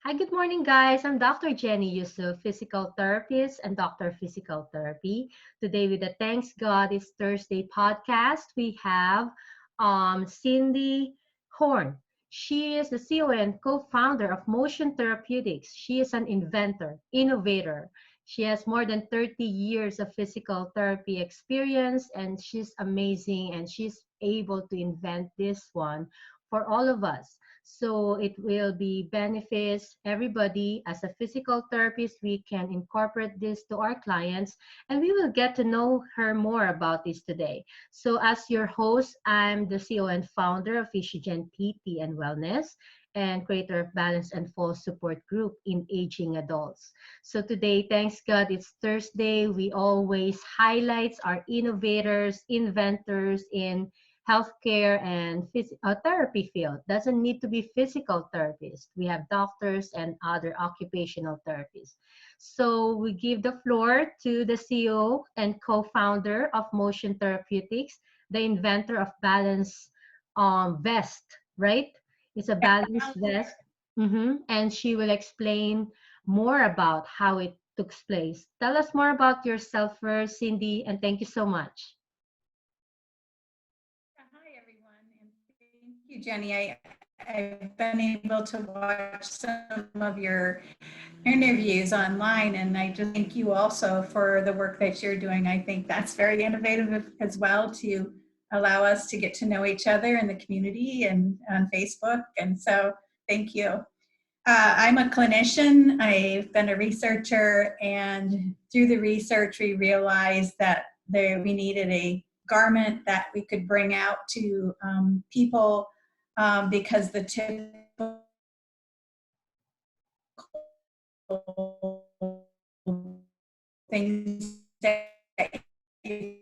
Hi, good morning, guys. I'm Dr. Jenny Yusuf, physical therapist and Dr. Physical Therapy. Today, with the Thanks God It's Thursday podcast, we have Cindy Horn. She is the CEO and co-founder of Motion Therapeutics. She is an inventor, innovator. She has more than 30 years of physical therapy experience, and she's amazing, and she's able to invent this one for all of us. So it will be benefits everybody. As a physical therapist, we can incorporate this to our clients, and we will get to know her more about this today. So as your host, I'm the CEO and founder of Fishigen PT and Wellness, and creator of Balance and Fall Support Group in Aging Adults. So today, thanks God, it's Thursday. We always highlights our innovators, inventors in healthcare and therapy field. Doesn't need to be physical therapists. We have doctors and other occupational therapists. So we give the floor to the CEO and co-founder of Motion Therapeutics, the inventor of Balance Vest, right? It's a balance vest. And she will explain more about how it took place. Tell us more about yourself first, Cindy, and thank you so much. Hi, everyone, and thank you, Jenny. I've been able to watch some of your interviews online, and I just thank you also for the work that you're doing. I think that's very innovative as well to allow us to get to know each other in the community and on Facebook, and so thank you. I'm a clinician. I've been a researcher, and through the research, we realized that we needed a garment that we could bring out to people because the typical things that you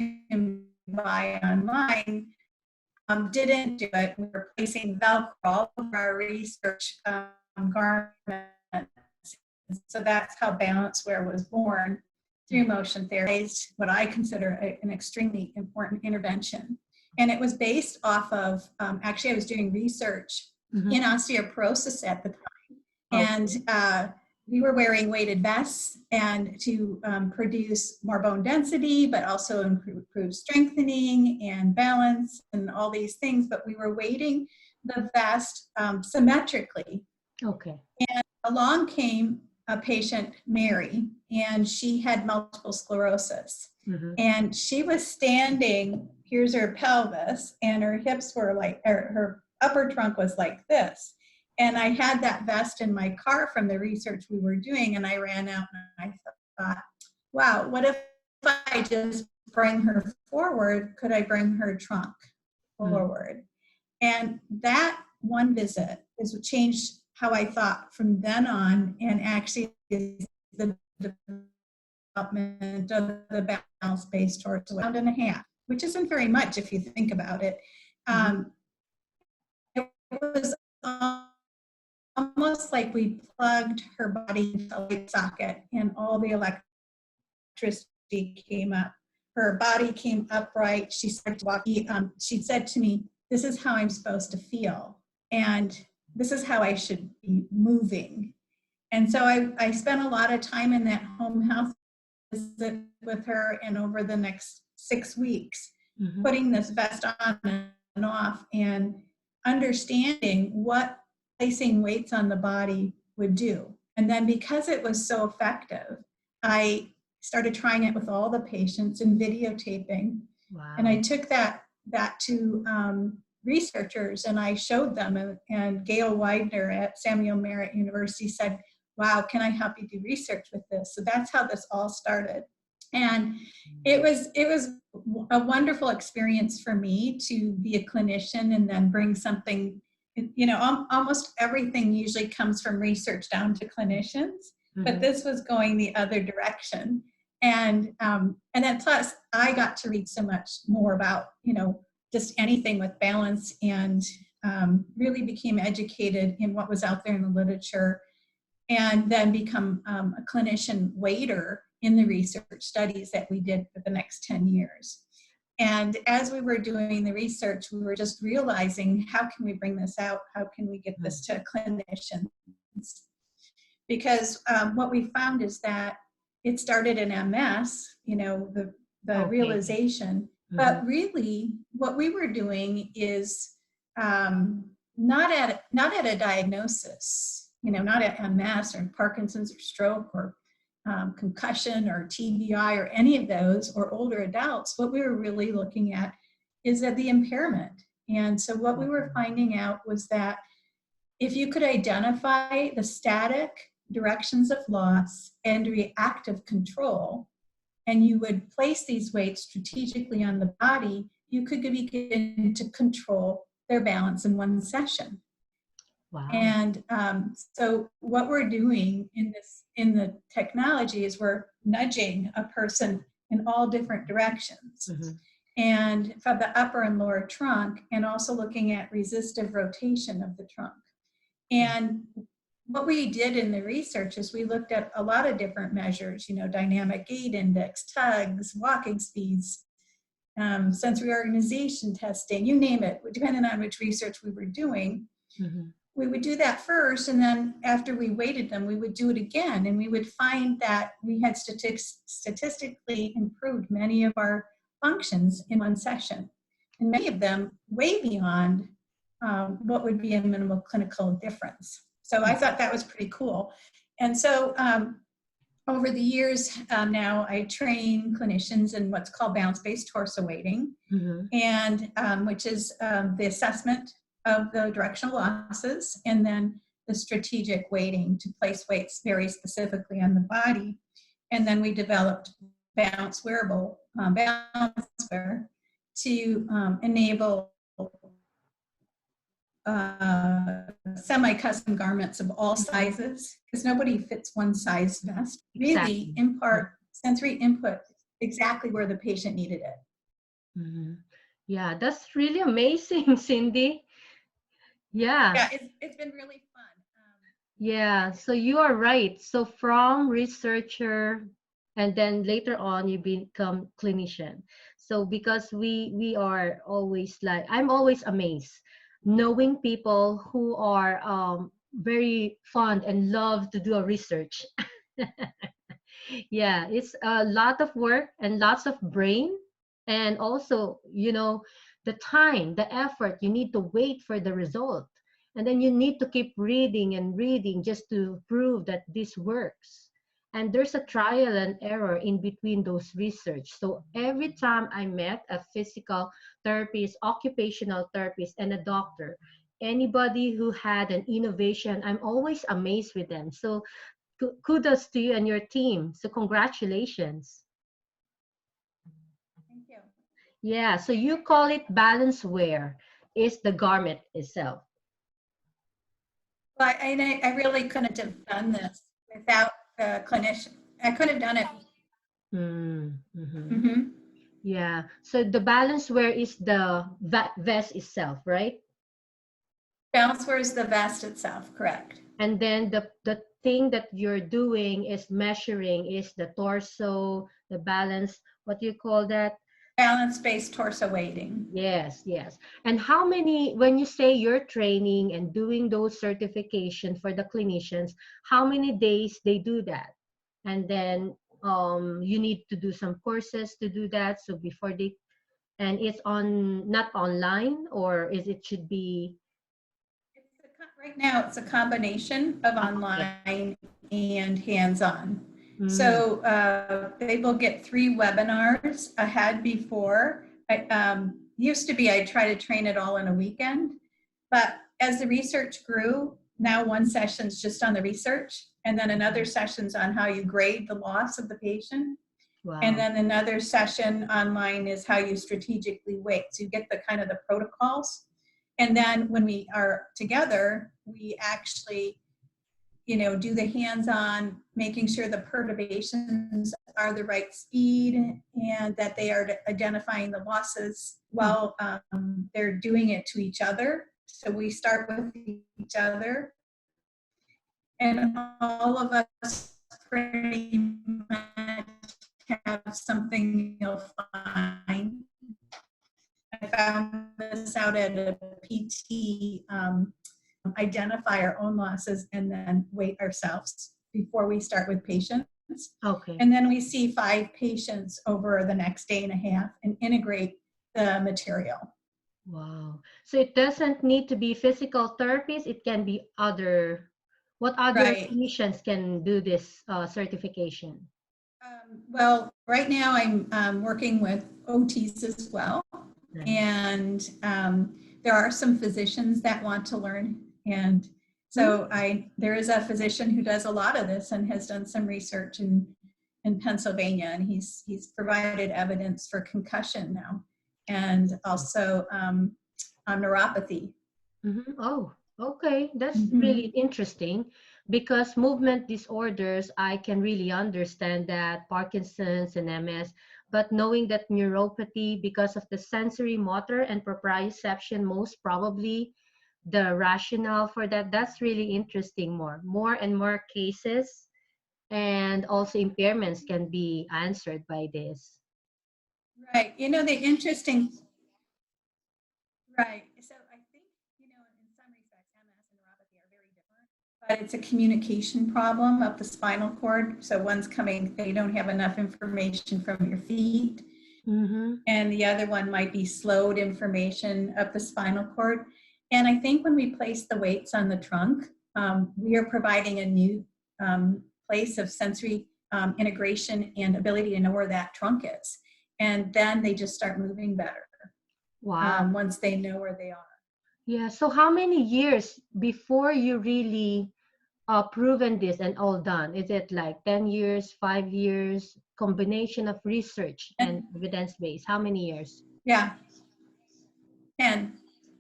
can buy online didn't do it. We were placing Velcro all over our research garments. So that's how BalanceWear was born through motion therapy, what I consider an extremely important intervention. And it was based off of, actually I was doing research in osteoporosis at the time. And we were wearing weighted vests and to produce more bone density, but also improve strengthening and balance and all these things. But we were weighting the vest symmetrically. Okay. And along came a patient, Mary, and she had multiple sclerosis. And she was standing, here's her pelvis, and her hips were like, her upper trunk was like this. And I had that vest in my car from the research we were doing, and I ran out and I thought, wow, what if I just bring her forward? Could I bring her trunk forward? And that one visit is what changed how I thought from then on, and actually is the development of the balance base towards a pound and a half, which isn't very much if you think about it. It was almost like we plugged her body into a light socket and all the electricity came up. Her body came upright. She started to walk. She said to me, this is how I'm supposed to feel. And this is how I should be moving. And so I spent a lot of time in that home health visit with her, and over the next 6 weeks, putting this vest on and off and understanding what placing weights on the body would do. And then because it was so effective, I started trying it with all the patients and videotaping. Wow. And I took that to researchers and I showed them, and Gail Widener at Samuel Merritt University said, wow, can I help you do research with this? So that's how this all started. And it was a wonderful experience for me to be a clinician and then bring something, you know, almost everything usually comes from research down to clinicians, but this was going the other direction. And then plus I got to read so much more about, you know, just anything with balance, and really became educated in what was out there in the literature, and then become a clinician weighter in the research studies that we did for the next 10 years. And as we were doing the research, we were just realizing, how can we bring this out? How can we get this to clinicians? because what we found is that it started in MS, the Okay. realization, but really what we were doing is not at a diagnosis, not at MS or Parkinson's or stroke or concussion or TBI or any of those, or older adults. What we were really looking at is at the impairment. And so what we were finding out was that if you could identify the static directions of loss and reactive control, and you would place these weights strategically on the body, you could begin to control their balance in one session. Wow. And so what we're doing in the technology is we're nudging a person in all different directions. And from the upper and lower trunk, and also looking at resistive rotation of the trunk. And what we did in the research is we looked at a lot of different measures, dynamic gait index, tugs, walking speeds, sensory organization testing, you name it, depending on which research we were doing. We would do that first, and then after we weighted them, we would do it again, and we would find that we had statistically improved many of our functions in one session, and many of them way beyond what would be a minimal clinical difference. So I thought that was pretty cool. And so over the years now, I train clinicians in what's called balance-based torso weighting, and which is the assessment of the directional losses, and then the strategic weighting to place weights very specifically on the body. And then we developed BalanceWear to enable semi-custom garments of all sizes, because nobody fits one size best. Really impart sensory input exactly where the patient needed it. Yeah, that's really amazing, Cindy. Yeah, it's been really fun. Yeah, so you are right. So from researcher, and then later on you become clinician. So because we are always like, I'm always amazed knowing people who are very fond and love to do a research. Yeah, it's a lot of work and lots of brain, and also, the time, the effort, you need to wait for the result. And then you need to keep reading and reading just to prove that this works. And there's a trial and error in between those research. So every time I met a physical therapist, occupational therapist, and a doctor, anybody who had an innovation, I'm always amazed with them. So kudos to you and your team. So congratulations. Thank you. Yeah, so you call it BalanceWear, is the garment itself. Well, I really couldn't have done this without a clinician. I could have done it. Yeah, so the BalanceWear is the vest itself, right? BalanceWear is the vest itself, correct. And then the thing that you're doing is measuring is the torso, the balance, what do you call that? Balance-based torso weighting. Yes, yes. And how many, when you say you're training and doing those certification for the clinicians, how many days they do that? And then you need to do some courses to do that. So before they, and it's not online, or is it should be? Right now, it's a combination of online and hands-on. So they will get 3 webinars ahead before. Used to be I'd try to train it all in a weekend, but as the research grew, now one session's just on the research, and then another session's on how you grade the loss of the patient. Wow. And then another session online is how you strategically weight. So you get the kind of the protocols. And then when we are together, we actually, do the hands-on, making sure the perturbations are the right speed and that they are identifying the losses while they're doing it to each other. So we start with each other, and all of us pretty much have something you'll find. I found this out at a PT, identify our own losses and then weight ourselves. before we start with patients. Okay. And then we see 5 patients over the next day and a half and integrate the material. Wow. So it doesn't need to be physical therapists. It can be what other Right. clinicians can do this certification? Well, right now I'm working with OTs as well. Nice. And there are some physicians that want to learn. And so there is a physician who does a lot of this and has done some research in Pennsylvania, and he's provided evidence for concussion now, and also neuropathy. Mm-hmm. Oh, okay. That's Mm-hmm. really interesting because movement disorders, I can really understand that Parkinson's and MS, but knowing that neuropathy, because of the sensory motor and proprioception, most probably the rationale for that, that's really interesting. More and more cases and also impairments can be answered by this. Right. You know, the interesting, right. So I think, you know, in some respects, MS and neuropathy are very different, but it's a communication problem of the spinal cord. So one's coming, they don't have enough information from your feet. Mm-hmm. And the other one might be slowed information of the spinal cord. And I think when we place the weights on the trunk, we are providing a new place of sensory integration and ability to know where that trunk is. And then they just start moving better Wow. once they know where they are. Yeah. So how many years before you really proven this and all done? Is it like 10 years, 5 years, combination of research and evidence-based? How many years? Yeah, 10.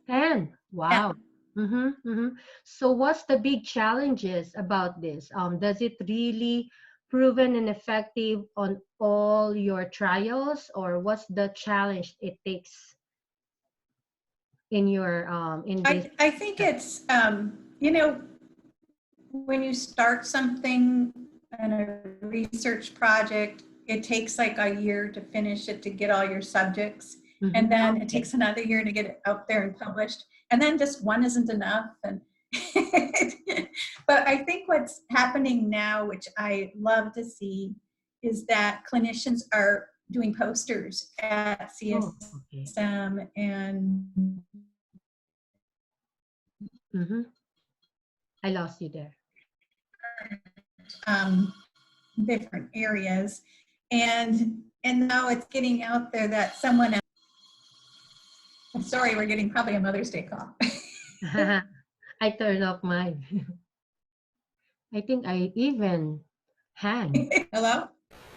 10. Wow. 10. Mm-hmm, mm-hmm. So what's the big challenges about this? Does it really proven and effective on all your trials, or what's the challenge it takes in your in this? I think it's, you know, when you start something in a research project, it takes like a year to finish it, to get all your subjects. Mm-hmm. And then Okay. it takes another year to get it out there and published. And then just one isn't enough. And but I think what's happening now, which I love to see, is that clinicians are doing posters at Oh, okay. CSM and Mm-hmm. I lost you there. different areas, and now it's getting out there that someone else, I'm sorry, we're getting probably a Mother's Day call. I turned off mine. I think I even hang. Hello?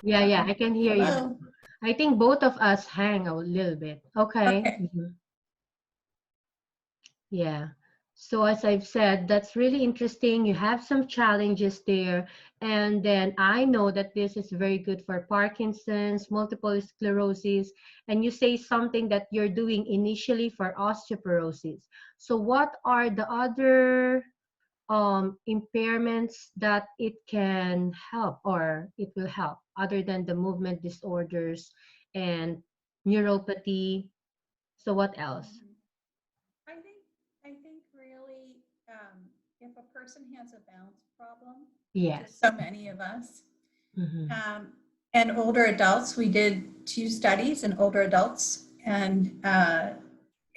Yeah, I can hear you now. Hello? I think both of us hang a little bit. Okay. Okay. Yeah. So as I've said, that's really interesting. You have some challenges there. And then I know that this is very good for Parkinson's, multiple sclerosis, and you say something that you're doing initially for osteoporosis. So what are the other impairments that it can help or it will help other than the movement disorders and neuropathy? So what else? I think really, if a person has a balance problem, which Yes. is so many of us, Mm-hmm. and older adults, we did 2 studies in older adults, and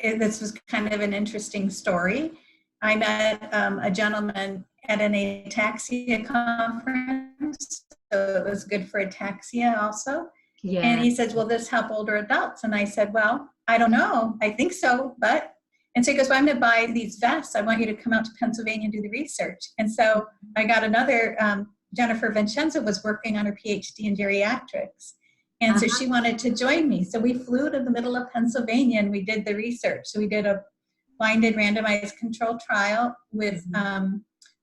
this was kind of an interesting story. I met a gentleman at an ataxia conference, so it was good for ataxia also. Yeah. And he said, will this help older adults? And I said, well, I don't know. I think so, but, and so he goes, well, I'm going to buy these vests. I want you to come out to Pennsylvania and do the research. And so I got another, Jennifer Vincenzo was working on her PhD in geriatrics. And so she wanted to join me. So we flew to the middle of Pennsylvania and we did the research. So we did a blinded randomized control trial with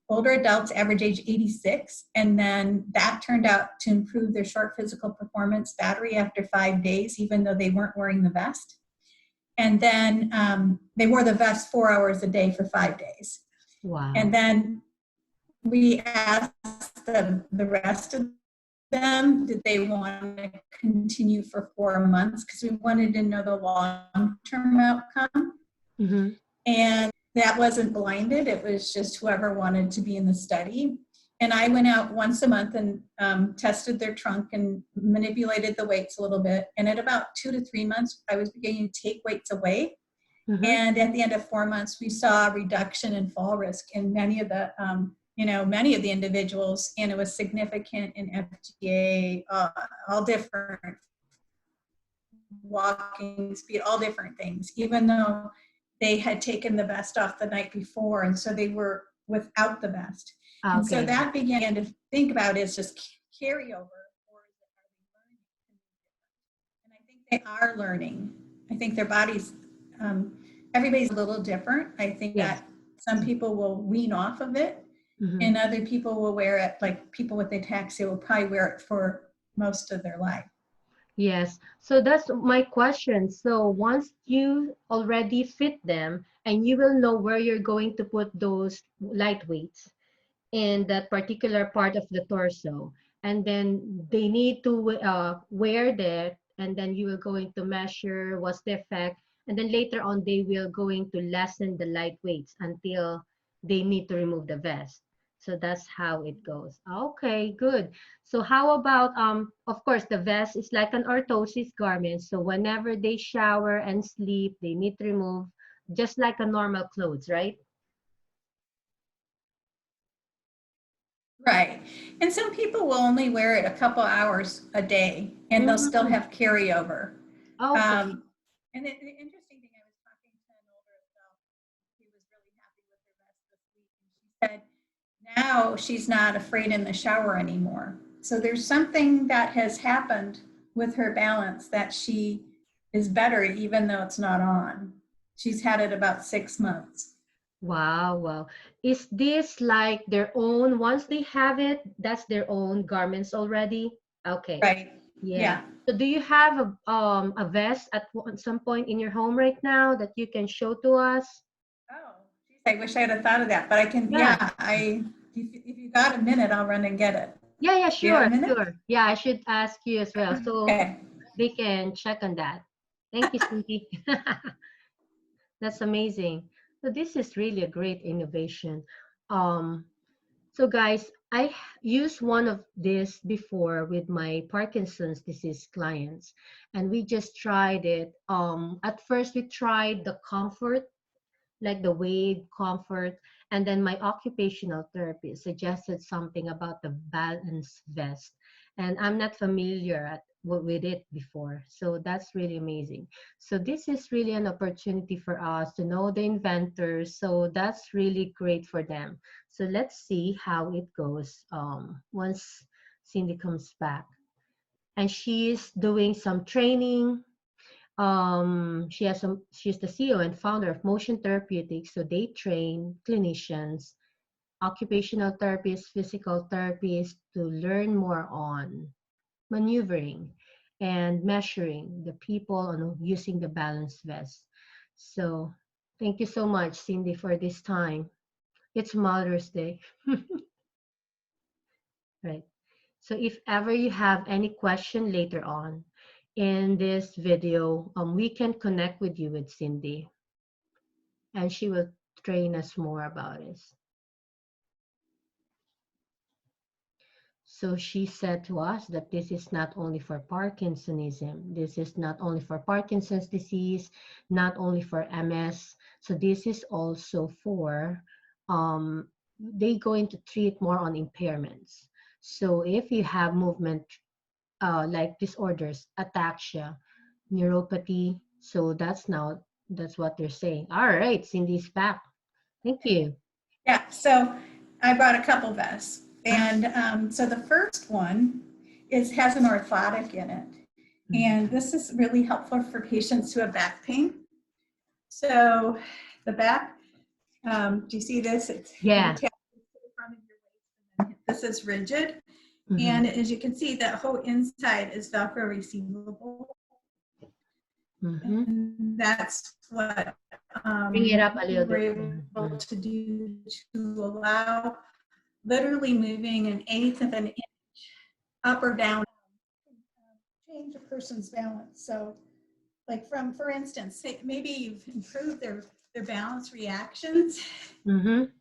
older adults, average age 86. And then that turned out to improve their short physical performance battery after 5 days, even though they weren't wearing the vest. And then they wore the vest 4 hours a day for 5 days. Wow. And then we asked the rest of them, did they want to continue for 4 months? Because we wanted to know the long-term outcome. Mm-hmm. And that wasn't blinded. It was just whoever wanted to be in the study. And I went out once a month and tested their trunk and manipulated the weights a little bit. And at about 2 to 3 months, I was beginning to take weights away. And at the end of 4 months, we saw a reduction in fall risk in many of the, many of the individuals, and it was significant in FGA, all different walking speed, all different things, even though they had taken the vest off the night before, and so they were without the vest. Okay. And so that began to think about is just carryover, or are they learning? And I think they are learning. I think their bodies, everybody's a little different. I think that some people will wean off of it, and other people will wear it, like people with ataxia will probably wear it for most of their life. Yes, so that's my question. So once you already fit them and you will know where you're going to put those light weights in that particular part of the torso, and then they need to wear that, and then you will going to measure what's the effect, and then later on they will going to lessen the light weights until they need to remove the vest. So that's how it goes. Okay, good. So how about of course the vest is like an orthosis garment, so whenever they shower and sleep they need to remove, just like a normal clothes, right? Right. And some people will only wear it a couple hours a day, and they'll still have carryover. Okay. And the interesting thing, I was talking to an older adult, he was really happy with her vest this week, and she said now she's not afraid in the shower anymore. So there's something that has happened with her balance that she is better even though it's not on. She's had it about 6 months. Wow, wow. Is this like their own, once they have it, that's their own garments already? Okay. Right. Yeah. So do you have a vest at some point in your home right now that you can show to us? Oh, geez, I wish I had thought of that, but I can, if you got a minute, I'll run and get it. Yeah, Do you have sure, a minute? sure. Yeah, I should ask you as well. So Okay. they can check on that. Thank you, Cynthia. That's amazing. So this is really a great innovation. So guys, I used one of this before with my Parkinson's disease clients, and we just tried it. At first we tried the comfort, like the wave comfort, and then my occupational therapist suggested something about the balance vest, and I'm not familiar with it before, so that's really amazing. So this is really an opportunity for us to know the inventors, so that's really great for them. So let's see how it goes once Cindy comes back, and she's doing some training. She's the CEO and founder of Motion Therapeutics, so they train clinicians, occupational therapists, physical therapists to learn more on maneuvering and measuring the people on using the balance vest. So thank you so much, Cindy, for this time. It's Mother's Day. Right. So if ever you have any question later on in this video, we can connect with you with Cindy, and she will train us more about it. So she said to us that this is not only for Parkinsonism, this is not only for Parkinson's disease, not only for MS. So this is also for, they going to treat more on impairments. So if you have movement like disorders, ataxia, neuropathy, so that's what they're saying. All right, Cindy's back. Thank you. Yeah, so I brought a couple vests. And so the first one has an orthotic in it. And this is really helpful for patients who have back pain. So the back, do you see this? It's attached to the front of your waist. This is rigid. And as you can see, that whole inside is Velcro receivable. And that's what Bring it up a little we're bit. able to do to allow literally moving an eighth of an inch up or down, change a person's balance. So like for instance, maybe you've improved their balance reactions, and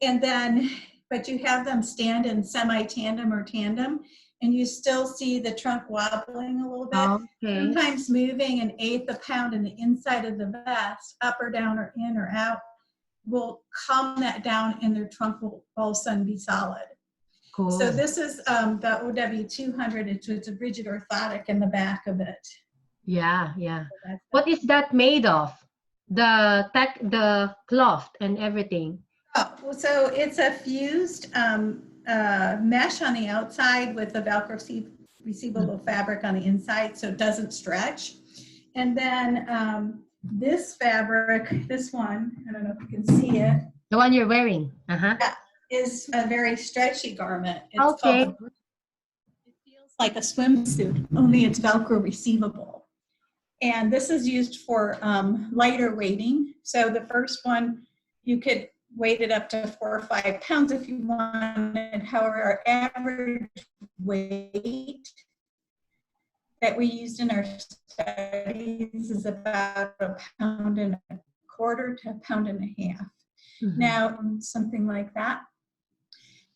then but you have them stand in semi-tandem or tandem, and you still see the trunk wobbling a little bit, Okay. sometimes moving an eighth a pound in the inside of the vest, up or down or in or out, will calm that down and their trunk will all of a sudden be solid. So Cool. this is the OW200, it's a rigid orthotic in the back of it. Yeah, yeah. So that's What is that made of? The cloth and everything. Oh, so it's a fused mesh on the outside with the Velcro receivable fabric on the inside, so it doesn't stretch. And then this fabric, this one, I don't know if you can see it, The one you're wearing. Uh-huh. is a very stretchy garment. It's Okay. called it feels like a swimsuit, only it's Velcro receivable. And this is used for lighter weighting. So the first one, you could weight it up to 4 or 5 pounds if you wanted. However, our average weight that we used in our studies is about 1.25 pounds to 1.5 pounds. Mhm. Now, something like that.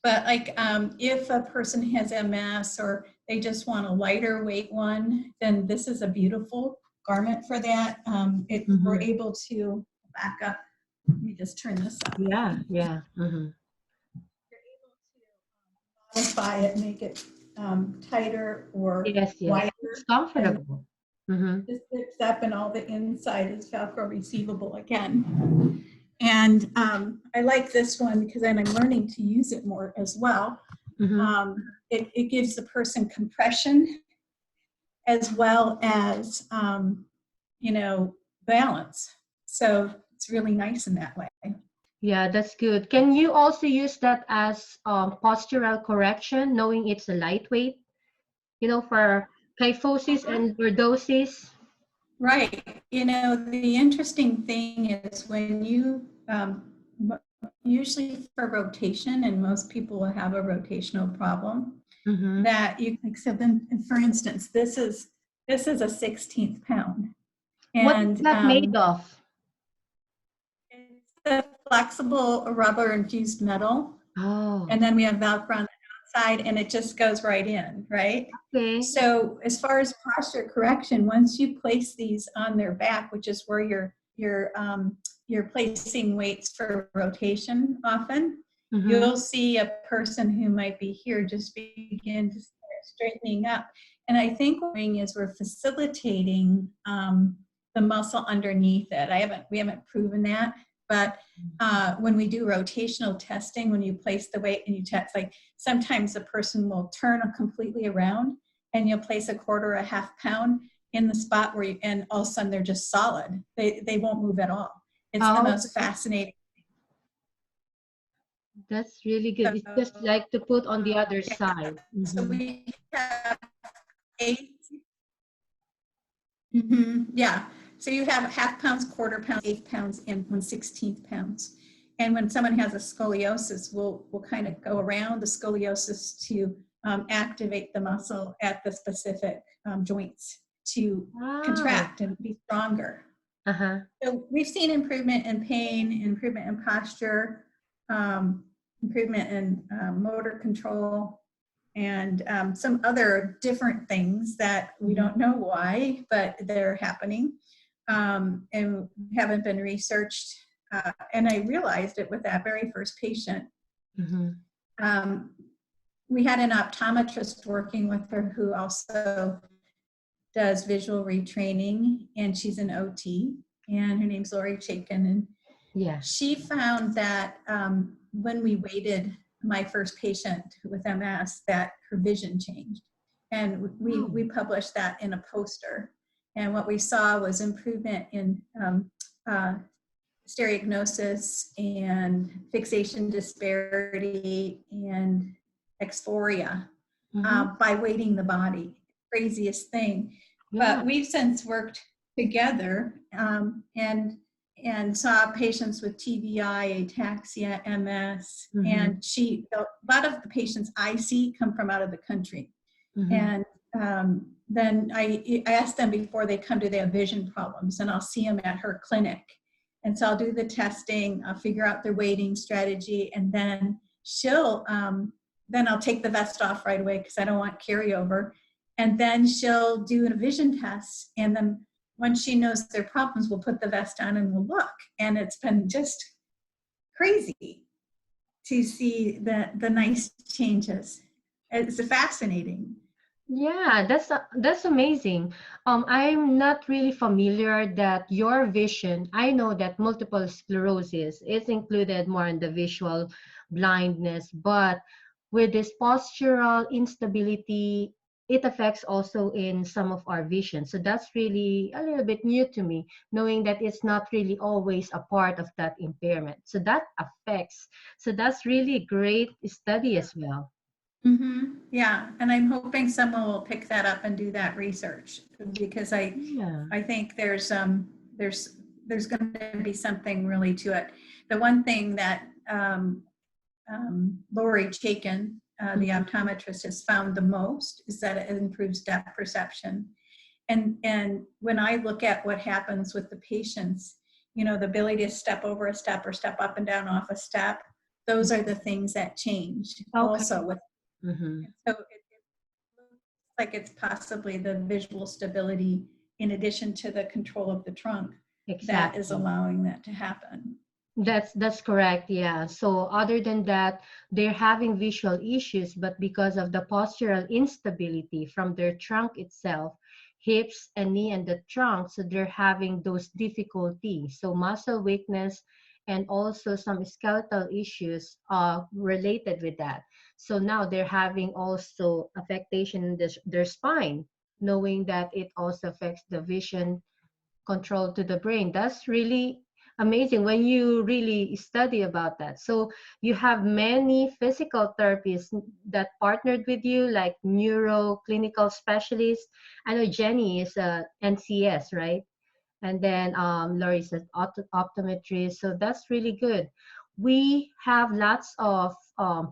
But like if a person has MS or they just want a lighter weight one, then this is a beautiful garment for that. We're able to back up. Let me just turn this up. Yeah, yeah. Mm-hmm. You're able to modify it, make it tighter or Yes, yes. wider. It's comfortable. Mm-hmm. This zips up and all the inside is Velcro receivable again. And I like this one because then I'm learning to use it more as well. Mm-hmm. It gives the person compression as well as, balance. So it's really nice in that way. Yeah, that's good. Can you also use that as postural correction, knowing it's a lightweight, for kyphosis and lordosis? Right. The interesting thing is when you, usually for rotation, and most people will have a rotational problem, Mm-hmm. that you, like, so then, for instance, this is a 16th pound. What is And that made of? it's a flexible rubber infused metal. Oh, And then we have Velcro on the outside, and it just goes right in, right? okay. So as far as posture correction, once you place these on their back, which is where you're placing weights for rotation often, Mm-hmm. you'll see a person who might be here just begin to start straightening up. And I think what we're doing is we're facilitating the muscle underneath it. We haven't proven that, but when we do rotational testing, when you place the weight and you test, like sometimes the person will turn completely around and you'll place a 1/4 or 1/2 pound in the spot where and all of a sudden they're just solid. They won't move at all. It's the most fascinating. That's really good. It's just like to put on the other side. Mm-hmm. So we have 8. Yeah. So you have 1/2 pounds, 1/4 pounds, 8 pounds, and 1/16 pounds. And when someone has a scoliosis, we'll kind of go around the scoliosis to activate the muscle at the specific joints to contract and be stronger. Uh-huh. So we've seen improvement in pain, improvement in posture, improvement in motor control, and some other different things that we don't know why, but they're happening and haven't been researched. And I realized it with that very first patient. Mm-hmm. We had an optometrist working with her who also does visual retraining, and she's an OT, and her name's Lori Chaikin. And yeah, she found that when we waited my first patient with MS, that her vision changed. And we published that in a poster. And what we saw was improvement in stereognosis and fixation disparity and exploria by weighting the body. Craziest thing. yeah. But we've since worked together and saw patients with TBI, ataxia, MS, and a lot of the patients I see come from out of the country. And then I asked them before they come, do they have vision problems? And I'll see them at her clinic. And so I'll do the testing, I'll figure out their weighting strategy, and then she'll, then I'll take the vest off right away because I don't want carryover. And then she'll do a vision test. And then once she knows their problems, we'll put the vest on and we'll look. And it's been just crazy to see the nice changes. It's fascinating. Yeah, that's amazing. I'm not really familiar that your vision. I know that multiple sclerosis is included more in the visual blindness, but with this postural instability, it affects also in some of our vision. So that's really a little bit new to me, knowing that it's not really always a part of that impairment. So that affects. So that's really a great study as well. Mm-hmm. Yeah, and I'm hoping someone will pick that up and do that research because Yeah. I think there's going to be something really to it. The one thing that Lori Chaikin, the Mhm. optometrist, has found the most is that it improves depth perception. And when I look at what happens with the patients, you know, the ability to step over a step or step up and down off a step, those are the things that change Okay. also with. Mm-hmm. So it looks like it's possibly the visual stability in addition to the control of the trunk that is Exactly. allowing that to happen. That's correct. Yeah. So other than that, they're having visual issues, but because of the postural instability from their trunk itself, hips and knee and the trunk, so they're having those difficulties. So muscle weakness and also some skeletal issues related with that. So now they're having also affectation in their spine, knowing that it also affects the vision control to the brain. That's really amazing when you really study about that. So you have many physical therapists that partnered with you, like neuro clinical specialists. I know Jenny is a NCS, right? And then Lori's an optometrist. So that's really good. We have lots of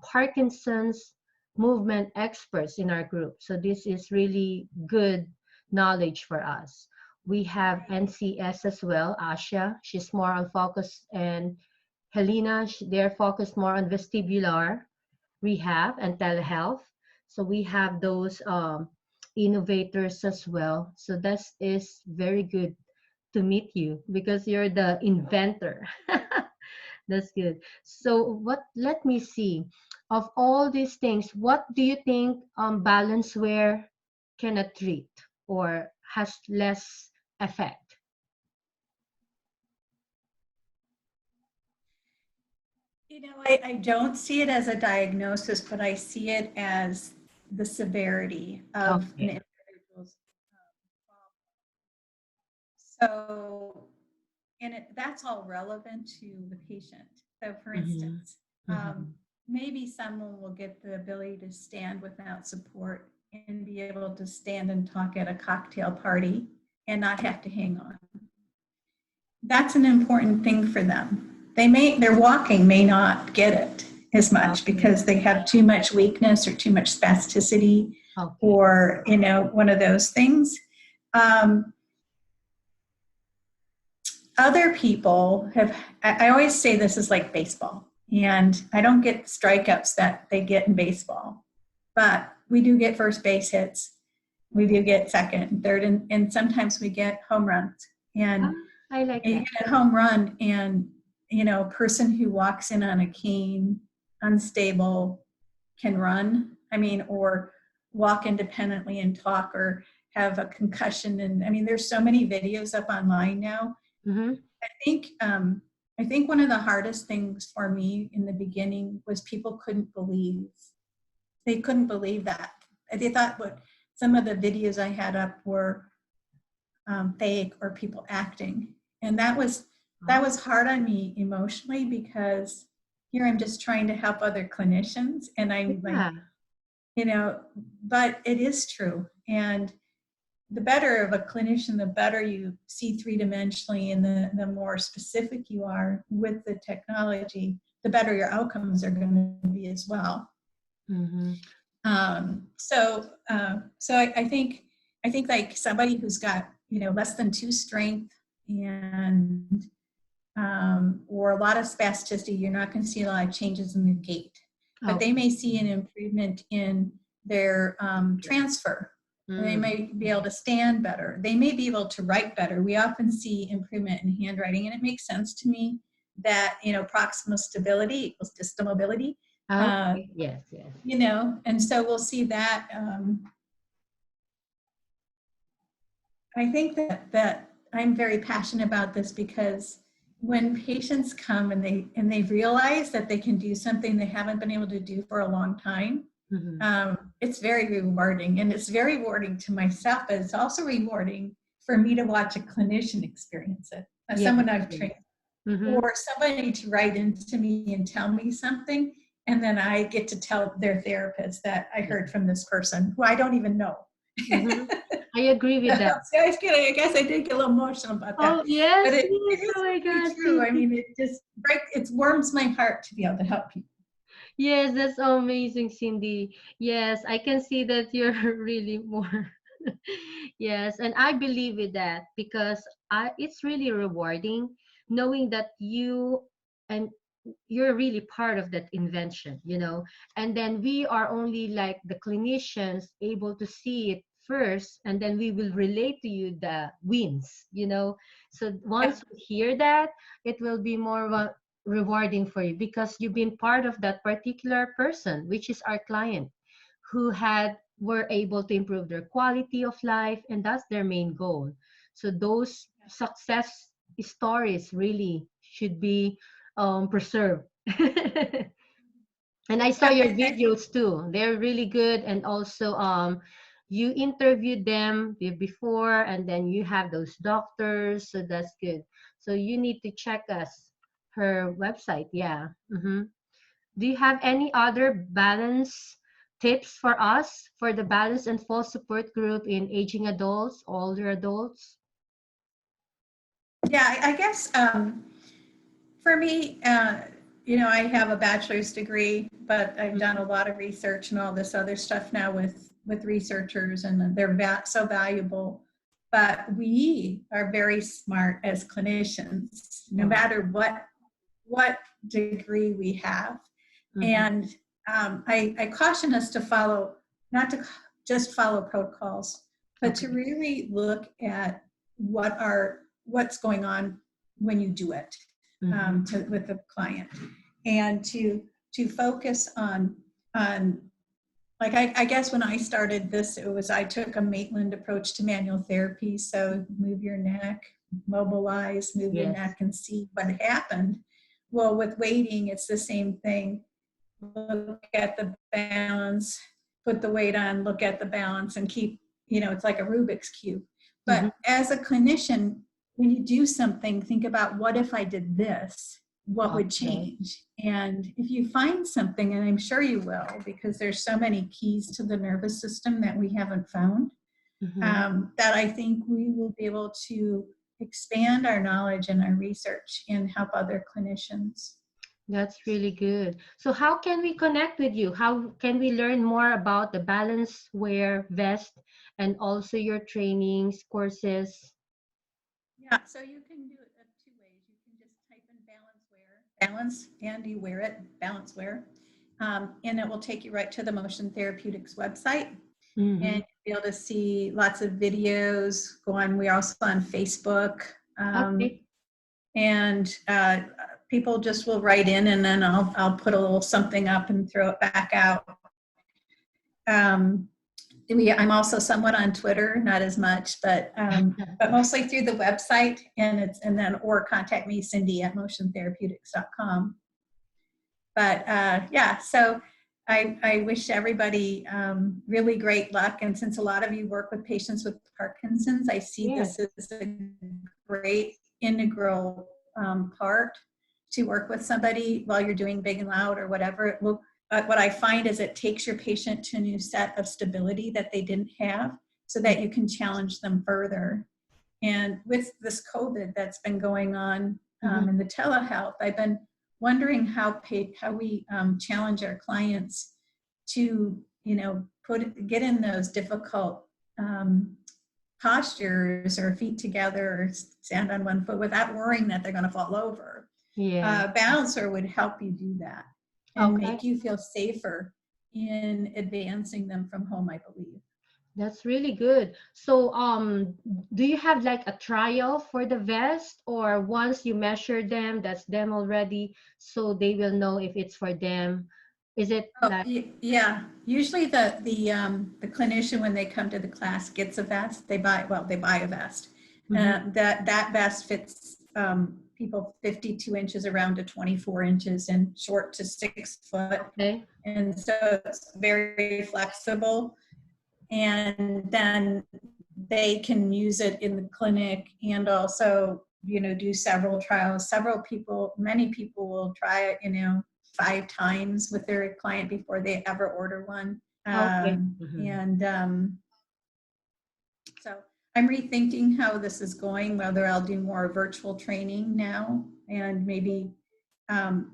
Parkinson's movement experts in our group. So this is really good knowledge for us. We have NCS as well, Asha. She's more on focus, and Helena, they're focused more on vestibular rehab and telehealth. So we have those innovators as well. So that is very good to meet you because you're the inventor. That's good. So what, let me see. Of all these things, what do you think BalanceWear cannot treat or has less effect? You know, I don't see it as a diagnosis, but I see it as the severity of an Okay. individual's problem. So, and that's all relevant to the patient. So, for Mm-hmm. instance, Mm-hmm. maybe someone will get the ability to stand without support and be able to stand and talk at a cocktail party and not have to hang on. That's an important thing for them. Their walking may not get it as much Okay. because they have too much weakness or too much spasticity Okay. or, you know, one of those things. Um, Other people have, I always say this is like baseball, and I don't get strikeouts that they get in baseball, but we do get first base hits. We do get second, third, and sometimes we get home runs. Ah, And I like you that. get a home run, and you know, a person who walks in on a cane, unstable, can run. I mean, or walk independently and talk, or have a concussion. And I mean, there's so many videos up online now. Mm-hmm. I think I think one of the hardest things for me in the beginning was people couldn't believe. They couldn't believe that. They thought what some of the videos I had up were fake or people acting, and that was hard on me emotionally because here I'm just trying to help other clinicians, and I'm like, Yeah. you know, but it is true. And the better of a clinician, the better you see three-dimensionally, and the more specific you are with the technology, the better your outcomes are going to be as well. Mm-hmm. So I think like somebody who's got, you know, less than 2 strength and or a lot of spasticity, you're not going to see a lot of changes in the gait. but they Okay. may see an improvement in their transfer. They may be able to stand better. They may be able to write better. We often see improvement in handwriting, and it makes sense to me that, proximal stability equals distal mobility. Okay. Yes, yes. And so we'll see that. I think that I'm very passionate about this because when patients come and they realize that they can do something they haven't been able to do for a long time, it's very rewarding, and it's very rewarding to myself, but it's also rewarding for me to watch a clinician experience it, as someone I've trained, or somebody to write into me and tell me something, and then I get to tell their therapist that I heard from this person who I don't even know. I agree with that. So I guess I did get a little emotional about that. Oh, yes, but it yes. is Oh my really God. true. I mean, it warms my heart to be able to help people. Yes, that's amazing, Cindy. Yes, I can see that you're really more. Yes, and I believe in that because it's really rewarding knowing that and you're really part of that invention. And then we are only like the clinicians able to see it first, and then we will relate to you the wins. So once we hear that, it will be more rewarding for you because you've been part of that particular person, which is our client, who were able to improve their quality of life, and that's their main goal. So those success stories really should be preserved. And I saw your videos too. They're really good, and also you interviewed them before, and then you have those doctors, so that's good. So you need to check her website. Yeah. Do you have any other balance tips for us for the balance and fall support group in aging adults, older adults? Yeah, I guess for me, I have a bachelor's degree, but I've done a lot of research and all this other stuff now with researchers, and they're so valuable. But we are very smart as clinicians, no matter what degree we have. And I caution us to not to just follow protocols, but to really look at what's going on when you do it with the client, and to focus on like I guess when I started this, I took a Maitland approach to manual therapy. So move your neck, mobilize, move your neck, and see what happened. Well, with weighting, it's the same thing. Look at the balance, put the weight on, look at the balance, and keep, it's like a Rubik's Cube. But as a clinician, when you do something, think about, what if I did this? What would change? And if you find something, and I'm sure you will, because there's so many keys to the nervous system that we haven't found, that I think we will be able to expand our knowledge and our research and help other clinicians. That's really good. So how can we connect with you? How can we learn more about the BalanceWear vest and also your trainings, courses? Yeah, so you can do it 2 ways. You can just type in BalanceWear, balance, and you wear it, BalanceWear, and it will take you right to the Motion Therapeutics website. And you'll be able to see lots of videos. We're also on Facebook. And people just will write in, and then I'll put a little something up and throw it back out. I'm also somewhat on Twitter, not as much, but mostly through the website, or contact me, Cindy at motiontherapeutics.com. But yeah, so I wish everybody really great luck. And since a lot of you work with patients with Parkinson's, I see this as a great integral part to work with somebody while you're doing Big and Loud or whatever. But what I find is it takes your patient to a new set of stability that they didn't have, so that you can challenge them further. And with this COVID that's been going on and the telehealth, I've been wondering how we challenge our clients to, get in those difficult postures, or feet together, or stand on one foot without worrying that they're going to fall over. BalanceWear would help you do that. and Okay. make you feel safer in advancing them from home, I believe. That's really good. So, do you have like a trial for the vest, or once you measure them, that's them already, so they will know if it's for them? Is it Oh, like, yeah. Usually the clinician, when they come to the class, gets a vest. They buy a vest. mhm, That vest fits people 52 inches around to 24 inches and short to 6 foot. okay, And so it's very flexible. And then they can use it in the clinic and also, do several trials. Many people will try it, 5 times with their client before they ever order one. okay, mhm. And so I'm rethinking how this is going, whether I'll do more virtual training now and maybe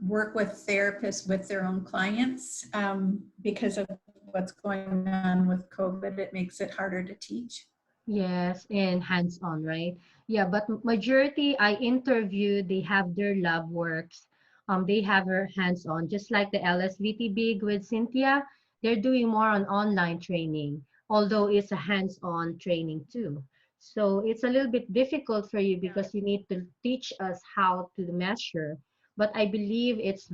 work with therapists with their own clients, because of what's going on with COVID. It makes it harder to teach. Yes, and hands-on, right? Yeah, but majority I interview, they have their lab works. They have her hands-on, just like the LSVT big with Cynthia. They're doing more on online training, although it's a hands-on training too. So it's a little bit difficult for you Yeah. because you need to teach us how to measure. But I believe it's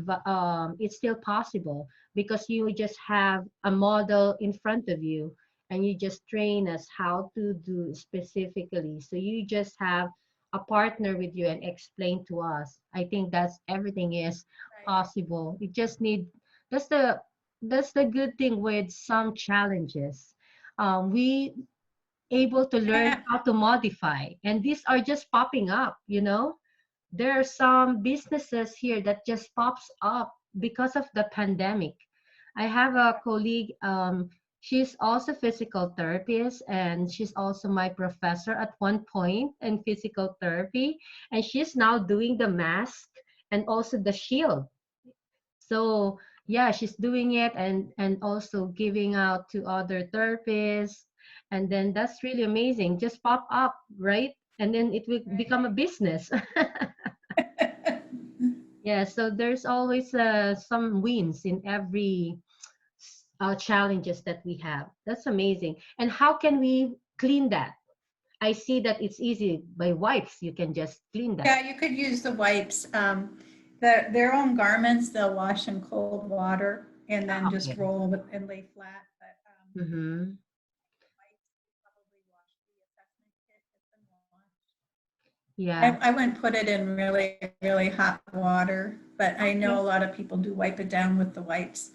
still possible because you just have a model in front of you and you just train us how to do specifically. So you just have a partner with you and explain to us. I think that's everything is Right. possible. You just need that's the that's the good thing with some challenges. We able to learn Yeah. how to modify, and these are just popping up. There are some businesses here that just pops up because of the pandemic. I have a colleague, she's also physical therapist and she's also my professor at one point in physical therapy, and she's now doing the mask and also the shield. So yeah, she's doing it and also giving out to other therapists, and then that's really amazing. Just pop up, right? And then it will become a business. Yeah, so there's always some wins in every challenges that we have. That's amazing. And how can we clean that? I see that it's easy by wipes. You can just clean that. Yeah, you could use the wipes. Their own garments, they'll wash in cold water and then Ah, just okay. roll and lay flat. But Mm-hmm. wipes, you probably wash the assessment kit. It's been washed. Yeah. I wouldn't put it in really, really hot water, but I know Okay. a lot of people do wipe it down with the wipes.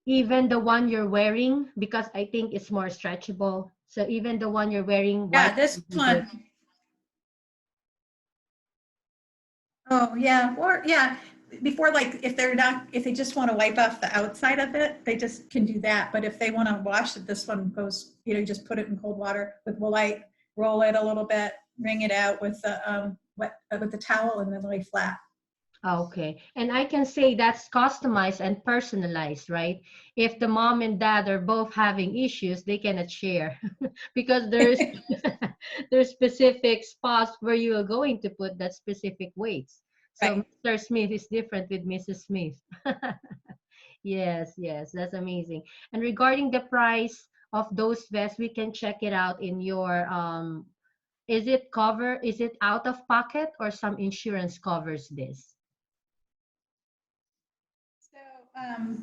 Even the one you're wearing, because I think it's more stretchable. So even the one you're wearing, Yeah, wipe this would be good. one. Oh, yeah, or yeah, before, like, if they just want to wipe off the outside of it, they just can do that. But if they want to wash it, this one goes, just put it in cold water with light, roll it a little bit, wring it out with the towel, and then lay flat. Okay. And I can say that's customized and personalized, right? If the mom and dad are both having issues, they cannot share because there's there's specific spots where you are going to put that specific weights. So Right. Mr. Smith is different with Mrs. Smith. Yes, yes, that's amazing. And regarding the price of those vests, we can check it out in your is it out of pocket or some insurance covers this? So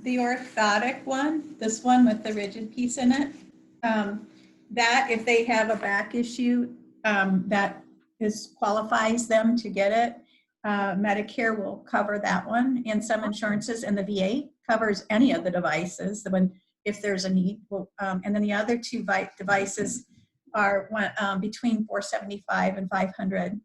the orthotic one, this one with the rigid piece in it, that if they have a back issue, that qualifies them to get it. Medicare will cover that one, and some insurances, and the VA covers any of the devices. If there's a need, and then the other two devices are between 475 and 500,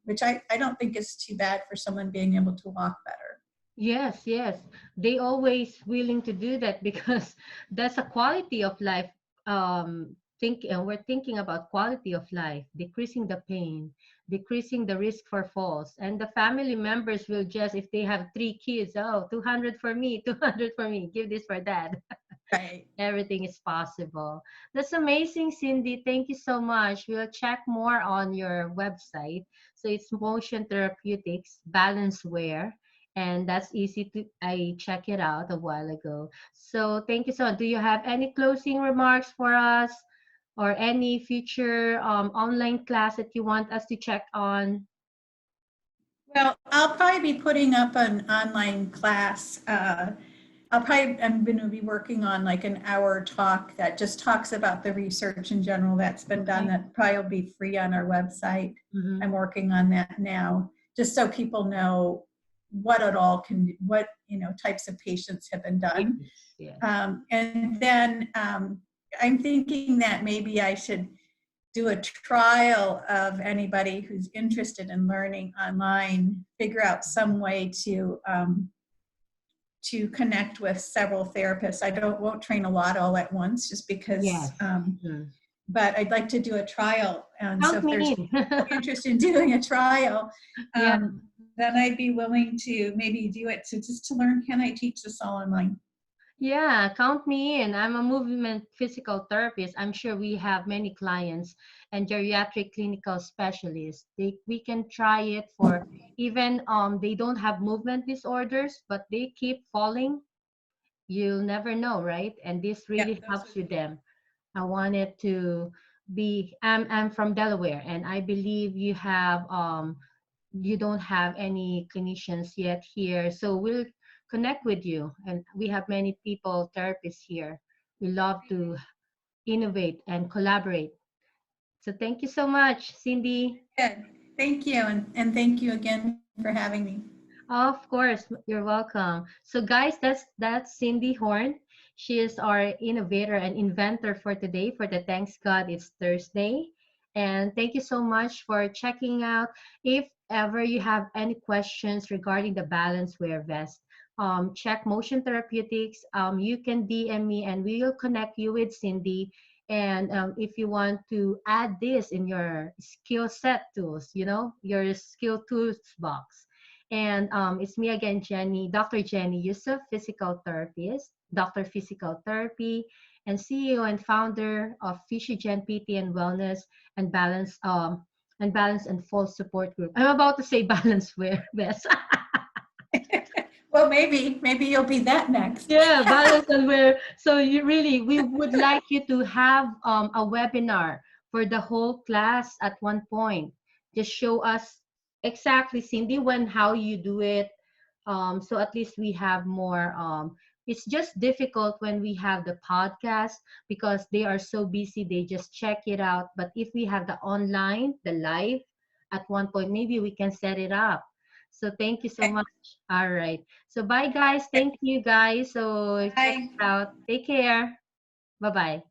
which I don't think is too bad for someone being able to walk better. Yes, yes. They always willing to do that because that's a quality of life. We're thinking about quality of life, decreasing the pain, decreasing the risk for falls. And the family members will just, if they have 3 kids, oh, 200 for me, 200 for me, give this for dad. Right. Everything is possible. That's amazing, Cindy. Thank you so much. We'll check more on your website. So it's Motion Therapeutics, BalanceWear. and that's easy to, I check it out a while ago. So thank you so much. Do you have any closing remarks for us, or any future online class that you want us to check on? Well, I'll probably be putting up an online class. I'm going to be working on like an hour talk that just talks about the research in general that's been done. Okay. That probably will be free on our website. Mm-hmm. I'm working on that now, just so people know what it all can, what, types of patients have been done. Yes. And then I'm thinking that maybe I should do a trial of anybody who's interested in learning online, figure out some way to connect with several therapists. Won't train a lot all at once, just because. Yes. Mhm. But I'd like to do a trial, and so Count if there's me people in. interested in doing a trial, Yeah. then I'd be willing to maybe do it to learn, can I teach this all online? Yeah, count me in. I'm a movement physical therapist. I'm sure we have many clients and geriatric clinical specialists. We can try it for even they don't have movement disorders, but they keep falling. You'll never know, right? And this Yeah, really those helps would with be. them. I wanted to be I'm from Delaware, and I believe you have you don't have any clinicians yet here, so we'll connect with you, and we have many people therapists here. We love to innovate and collaborate. So thank you so much, Cindy. Good. Thank you, and thank you again for having me. Of course, you're welcome. So guys, that's Cindy Horn. She is our innovator and inventor for today, for the Thanks God It's Thursday. And thank you so much for checking out. If ever you have any questions regarding the BalanceWear vest, check Motion Therapeutics. You can DM me and we will connect you with Cindy. And if you want to add this in your skill set tools, your skill tools box. And it's me again, Jenny, Dr. Jenny Yusuf, physical therapist, Dr. Physical Therapy, and CEO and founder of Physiogen PT and Wellness and Balance and Full Support Group. I'm about to say Balance Wear, Bess. Well, maybe you'll be that next. Yeah, Balance and Wear. So we would like you to have a webinar for the whole class at one point. Just show us exactly, Cindy, how you do it. So at least we have more. It's just difficult when we have the podcast because they are so busy. They just check it out. But if we have the online, the live, at one point, maybe we can set it up. So thank you so Okay. much. All right. So bye, guys. Thank you, guys. So check Bye. it out. Take care. Bye bye.